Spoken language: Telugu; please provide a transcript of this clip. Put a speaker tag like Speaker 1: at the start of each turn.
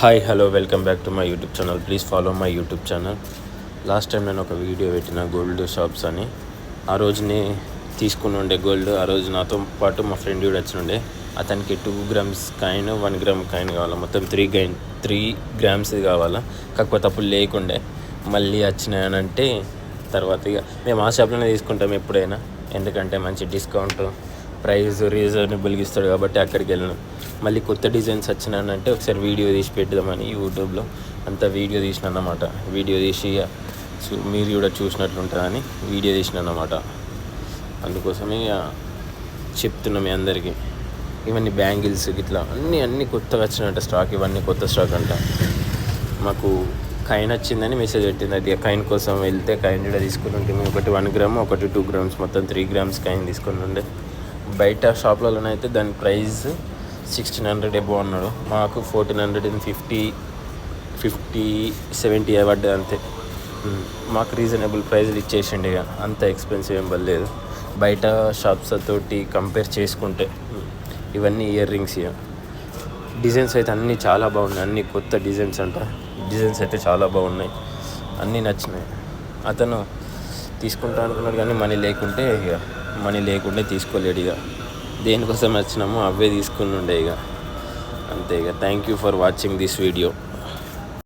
Speaker 1: Hi hello welcome back to my YouTube channel. Please follow my YouTube channel. Last time నేను ఒక వీడియో పెట్టిన గోల్డ్ షాప్స్ అని. ఆ రోజునే తీసుకుని ఉండే గోల్డ్. ఆ రోజు నాతో పాటు మా ఫ్రెండ్ కూడా వచ్చినుండే. అతనికి 2 grams కాయిన్, 1 gram కాయిన్ కావాలా, మొత్తం 3 grams కావాలా. కాకపోతే అప్పుడు లేకుండే, మళ్ళీ వచ్చినాయనంటే తర్వాత ఇక మేము ఆ షాప్లోనే తీసుకుంటాం ఎప్పుడైనా, ఎందుకంటే మంచి డిస్కౌంట్, ప్రైస్ రీజనబుల్గా ఇస్తాడు కాబట్టి అక్కడికి వెళ్ళినాం. మళ్ళీ కొత్త డిజైన్స్ వచ్చినానంటే ఒకసారి వీడియో తీసి పెడదామని యూట్యూబ్లో అంతా వీడియో తీసిన అన్నమాట. వీడియో తీసి మీరు కూడా చూసినట్లుంటుందని వీడియో తీసిన అన్నమాట. అందుకోసమే చెప్తున్నాం మీ అందరికీ. ఇవన్నీ బ్యాంగిల్స్ ఇట్లా అన్నీ కొత్తగా వచ్చినట్ట స్టాక్. ఇవన్నీ కొత్త స్టాక్ అంట. మాకు కాయిన్ వచ్చిందని మెసేజ్ పెట్టింది. అది కైన్ కోసం వెళ్తే కైన్ కూడా తీసుకుని ఉంటుంది. ఒకటి 1 gram, ఒకటి 2 grams, మొత్తం 3 grams కాయిన్ తీసుకుని ఉండే. బయట షాప్లలోనైతే దాని ప్రైస్ 1600 ఎబో అన్నాడు. మాకు 1450, 70 పడ్డది అంతే. మాకు రీజనబుల్ ప్రైస్లు ఇచ్చేసిండు. ఇక అంత ఎక్స్పెన్సివ్ ఏం పడలేదు బయట షాప్స్ తోటి కంపేర్ చేసుకుంటే. ఇవన్నీ ఇయర్ రింగ్స్. ఇక డిజైన్స్ అయితే అన్నీ చాలా బాగున్నాయి. అన్నీ కొత్త డిజైన్స్ అంట. డిజైన్స్ అయితే చాలా బాగున్నాయి, అన్నీ నచ్చినాయి. అతను తీసుకుంటా అనుకున్నాడు కానీ మనీ లేకుంటే తీసుకోలేడు. ఇక దేనికోసం వచ్చినామో అవే తీసుకుని ఉండే. ఇక అంతే. ఇక thank you for watching this video.